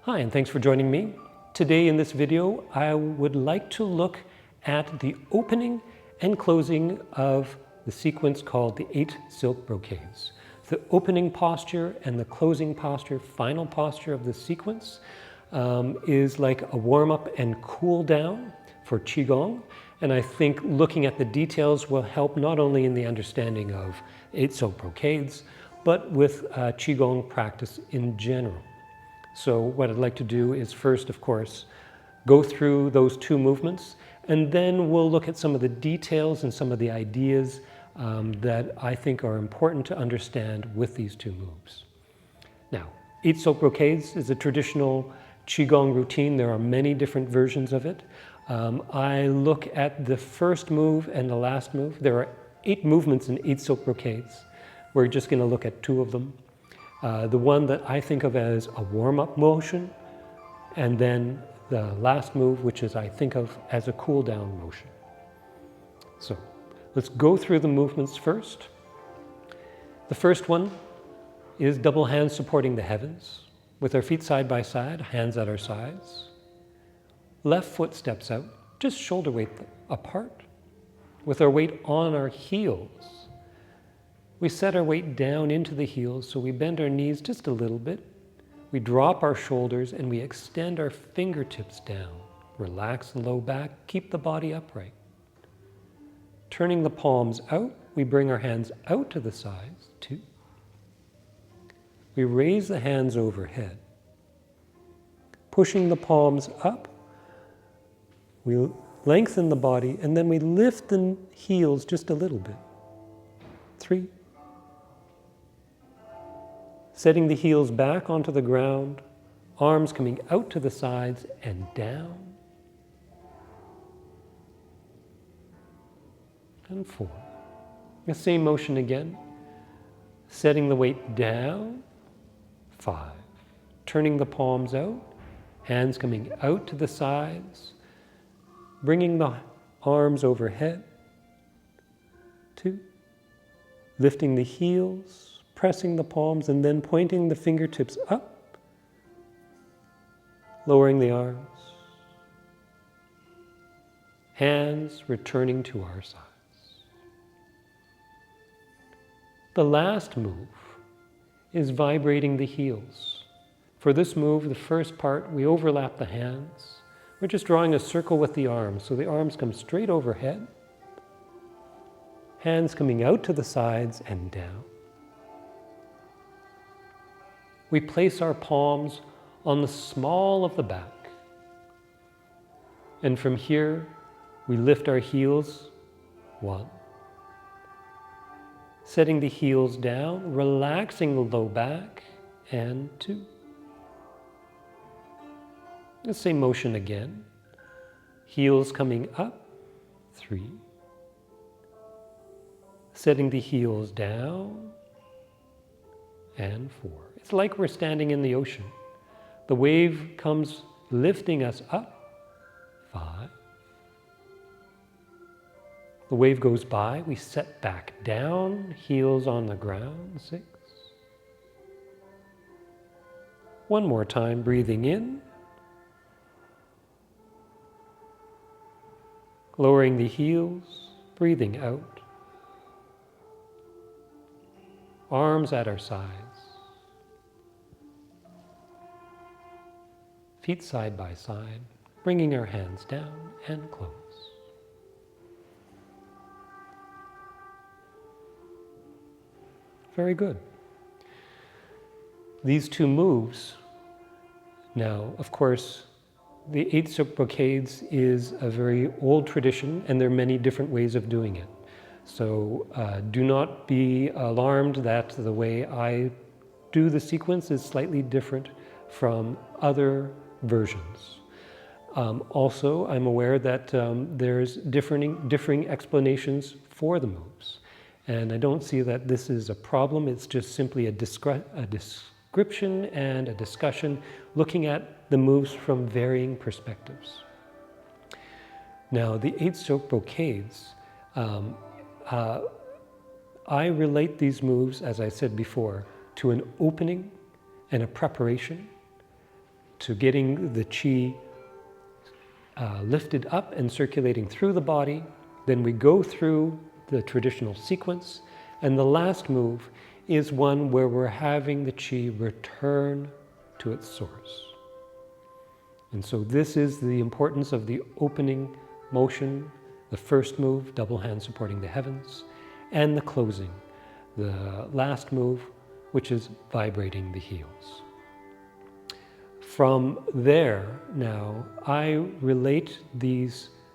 Hi, and thanks for joining me. Today in this video, I would like to look at the opening and closing of the sequence called the 8 Silk Brocades. The opening posture and the closing posture, final posture of the sequence is like a warm-up and cool down for Qigong. And I think looking at the details will help not only in the understanding of 8 Silk Brocades, but with Qigong practice in general. So what I'd like to do is first, of course, go through those two movements, and then we'll look at some of the details and some of the ideas that I think are important to understand with these two moves. Now, 8 Silk Brocades is a traditional Qigong routine. There are many different versions of it. I look at the first move and the last move. There are 8 movements in 8 Silk Brocades. We're just going to look at 2 of them. The one that I think of as a warm-up motion, and then the last move, which is I think of as a cool-down motion. So let's go through the movements first. The first one is double hands supporting the heavens, with our feet side by side, hands at our sides. Left foot steps out, just shoulder weight apart, with our weight on our heels. We set our weight down into the heels, so we bend our knees just a little bit. We drop our shoulders and we extend our fingertips down. Relax the low back, keep the body upright. Turning the palms out, we bring our hands out to the sides, 2. We raise the hands overhead. Pushing the palms up, we lengthen the body, and then we lift the heels just a little bit. 3. Setting the heels back onto the ground, arms coming out to the sides and down. And 4. The same motion again. Setting the weight down. 5. Turning the palms out, hands coming out to the sides, bringing the arms overhead. 2. Lifting the heels, pressing the palms, and then pointing the fingertips up, lowering the arms, hands returning to our sides. The last move is vibrating the heels. For this move, the first part, we overlap the hands. We're just drawing a circle with the arms, so the arms come straight overhead, hands coming out to the sides and down. We place our palms on the small of the back. And from here, we lift our heels, 1. Setting the heels down, relaxing the low back, and 2. The same motion again. Heels coming up, 3. Setting the heels down, and 4. It's like we're standing in the ocean. The wave comes lifting us up, 5. The wave goes by, we set back down, heels on the ground, 6. One more time, breathing in. Lowering the heels, breathing out. Arms at our sides. Feet side by side, bringing our hands down and close. Very good. These 2 moves, now, of course, the 8 Silk Brocades is a very old tradition, and there are many different ways of doing it. So do not be alarmed that the way I do the sequence is slightly different from other versions. Also, I'm aware that there's differing explanations for the moves. And I don't see that this is a problem. It's just simply a description and a discussion looking at the moves from varying perspectives. Now, the 8 Silk Brocades, I relate these moves, as I said before, to an opening and a preparation to getting the qi lifted up and circulating through the body. Then we go through the traditional sequence. And the last move is one where we're having the qi return to its source. And so this is the importance of the opening motion, the first move, double hand supporting the heavens, and the closing, the last move, which is vibrating the heels. From there now, I relate the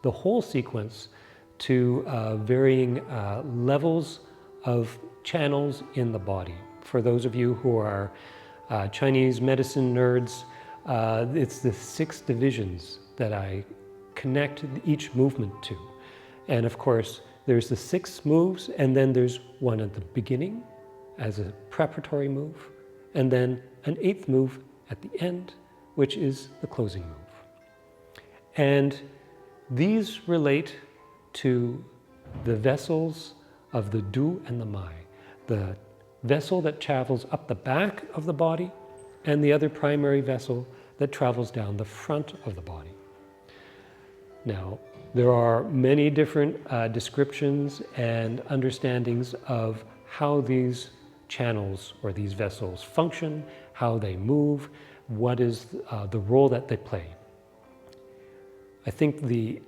whole sequence to varying levels of channels in the body. For those of you who are Chinese medicine nerds, it's the 6 divisions that I connect each movement to. And of course, there's the 6 moves, and then there's one at the beginning as a preparatory move, and then an 8th move at the end, which is the closing move. And these relate to the vessels of the Du and the Mai, the vessel that travels up the back of the body and the other primary vessel that travels down the front of the body. Now, there are many different descriptions and understandings of how these channels or these vessels function, how they move, what is the role that they play. I think the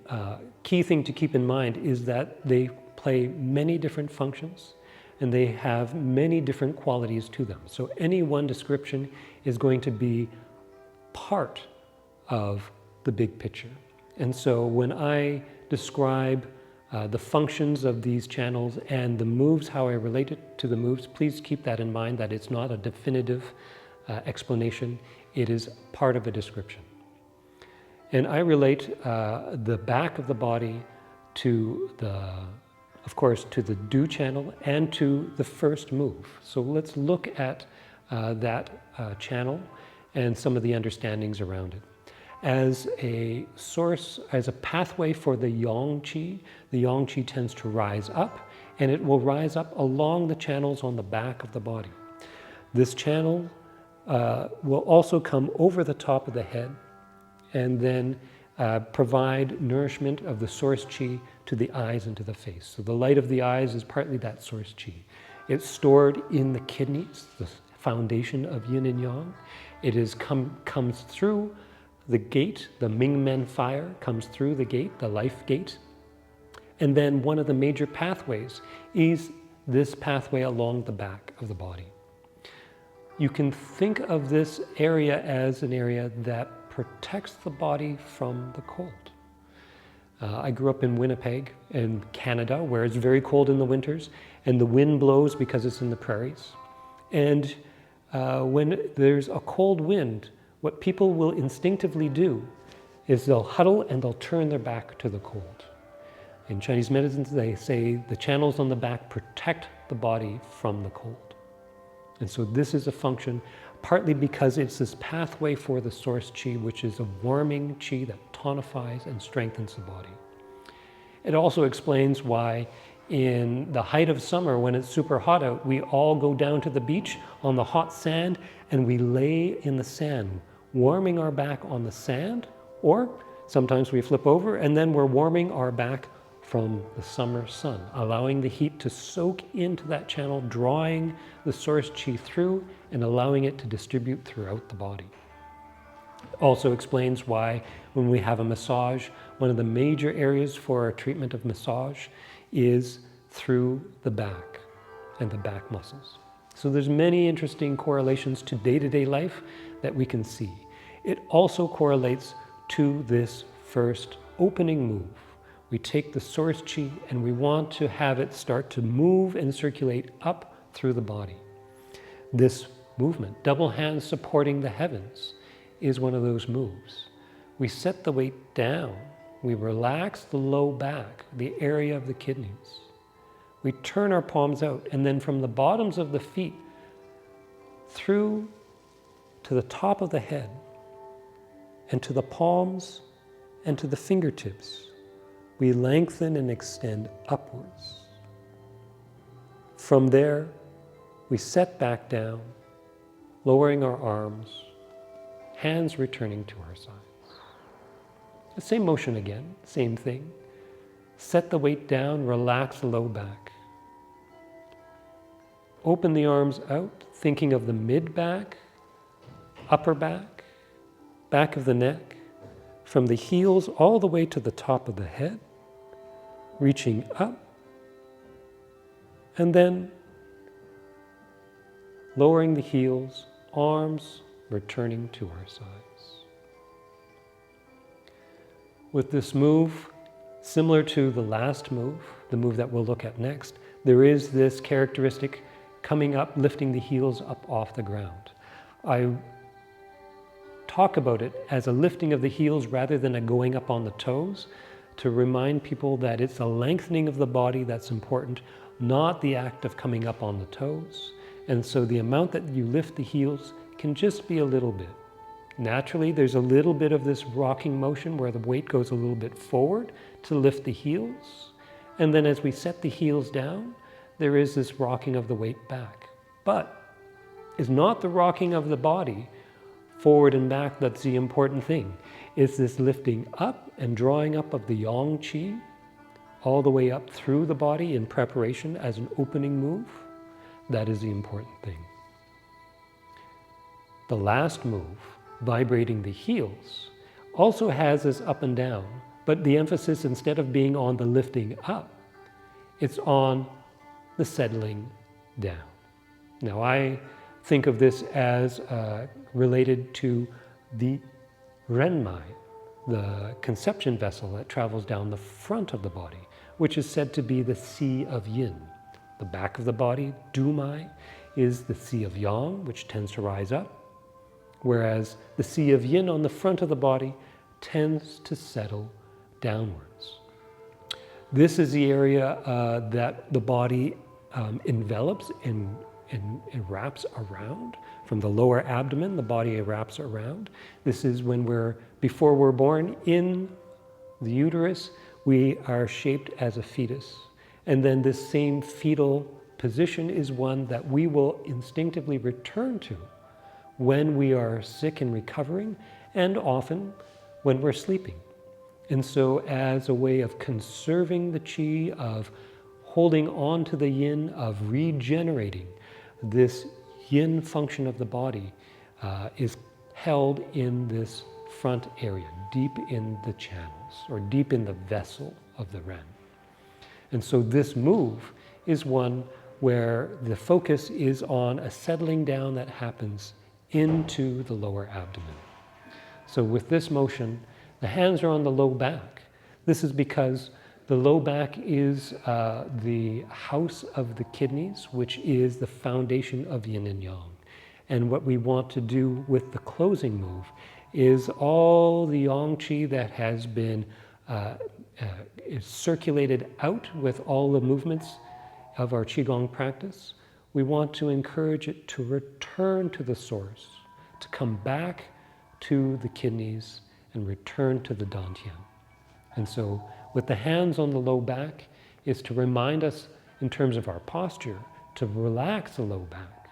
key thing to keep in mind is that they play many different functions and they have many different qualities to them. So any one description is going to be part of the big picture. And so when I describe the functions of these channels and the moves, how I relate it to the moves, please keep that in mind, that it's not a definitive explanation. It is part of a description. And I relate the back of the body to of course, to the Du channel and to the first move. So let's look at that channel and some of the understandings around it. As a source, as a pathway for the Yang Qi, the Yang Qi tends to rise up, and it will rise up along the channels on the back of the body. This channel will also come over the top of the head and then provide nourishment of the source qi to the eyes and to the face. So the light of the eyes is partly that source qi. It's stored in the kidneys, the foundation of yin and yang. It comes through the gate, the Mingmen fire comes through the gate, the life gate. And then one of the major pathways is this pathway along the back of the body. You can think of this area as an area that protects the body from the cold. I grew up in Winnipeg in Canada, where it's very cold in the winters, and the wind blows because it's in the prairies. And when there's a cold wind, what people will instinctively do is they'll huddle and they'll turn their back to the cold. In Chinese medicine, they say the channels on the back protect the body from the cold. And so this is a function, partly because it's this pathway for the source qi, which is a warming qi that tonifies and strengthens the body. It also explains why in the height of summer, when it's super hot out, we all go down to the beach on the hot sand and we lay in the sand, warming our back on the sand, or sometimes we flip over and then we're warming our back from the summer sun, allowing the heat to soak into that channel, drawing the source qi through and allowing it to distribute throughout the body. Also explains why when we have a massage, one of the major areas for a treatment of massage is through the back and the back muscles. So there's many interesting correlations to day-to-day life that we can see. It also correlates to this first opening move. We take the source qi and we want to have it start to move and circulate up through the body. This movement, double hands supporting the heavens, is one of those moves. We set the weight down. We relax the low back, the area of the kidneys. We turn our palms out, and then from the bottoms of the feet through to the top of the head and to the palms and to the fingertips, we lengthen and extend upwards. From there, we set back down, lowering our arms, hands returning to our sides. The same motion again, same thing. Set the weight down, relax the low back. Open the arms out, thinking of the mid-back, upper back, back of the neck, from the heels all the way to the top of the head, reaching up, and then lowering the heels, arms returning to our sides. With this move, similar to the last move, the move that we'll look at next, there is this characteristic coming up, lifting the heels up off the ground. I talk about it as a lifting of the heels rather than a going up on the toes, to remind people that it's a lengthening of the body that's important, not the act of coming up on the toes. And so the amount that you lift the heels can just be a little bit. Naturally, there's a little bit of this rocking motion where the weight goes a little bit forward to lift the heels. And then as we set the heels down, there is this rocking of the weight back. But it's not the rocking of the body forward and back that's the important thing. It's this lifting up and drawing up of the yang qi all the way up through the body in preparation as an opening move. That is the important thing. The last move, vibrating the heels, also has this up and down, but the emphasis, instead of being on the lifting up, it's on the settling down. Now, I think of this as related to the renmai, the conception vessel that travels down the front of the body, which is said to be the sea of yin. The back of the body, dumai, is the sea of yang, which tends to rise up, whereas the sea of yin on the front of the body tends to settle downwards. This is the area that the body envelops and wraps around. From the lower abdomen, the body wraps around. This is when before we're born in the uterus, we are shaped as a fetus. And then this same fetal position is one that we will instinctively return to when we are sick and recovering, and often when we're sleeping. And so as a way of conserving the qi, of holding on to the yin, of regenerating, this yin function of the body is held in this front area, deep in the channels, or deep in the vessel of the ren. And so this move is one where the focus is on a settling down that happens into the lower abdomen. So with this motion, the hands are on the low back. This is because the low back is the house of the kidneys, which is the foundation of yin and yang. And what we want to do with the closing move is all the yang qi that has been is circulated out with all the movements of our Qigong practice. We want to encourage it to return to the source, to come back to the kidneys and return to the dantian. And so with the hands on the low back is to remind us in terms of our posture to relax the low back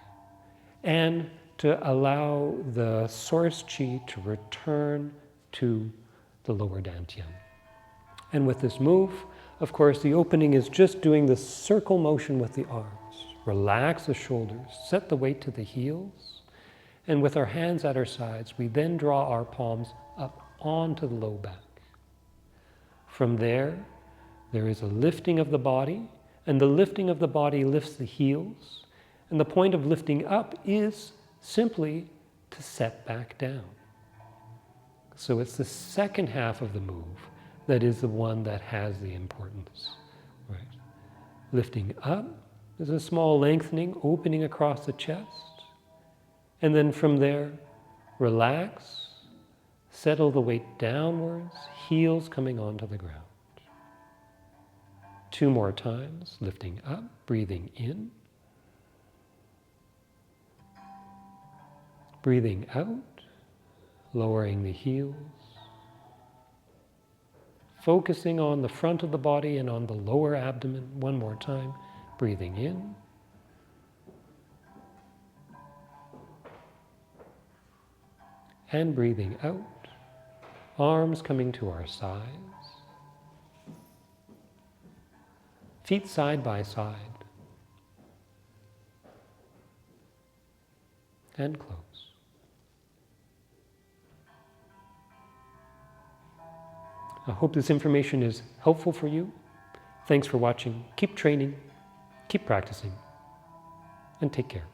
and to allow the source qi to return to the lower dantian. And with this move, of course, the opening is just doing the circle motion with the arms. Relax the shoulders, set the weight to the heels, and with our hands at our sides, we then draw our palms up onto the low back. From there is a lifting of the body, and the lifting of the body lifts the heels, and the point of lifting up is simply to set back down. So it's the second half of the move that is the one that has the importance, right? Lifting up, there's a small lengthening, opening across the chest, and then from there, relax, settle the weight downwards, heels coming onto the ground. 2 more times, lifting up, breathing in, breathing out, lowering the heels, focusing on the front of the body and on the lower abdomen. 1 more time, breathing in, and breathing out. Arms coming to our sides. Feet side by side. And close. I hope this information is helpful for you. Thanks for watching. Keep training, keep practicing, and take care.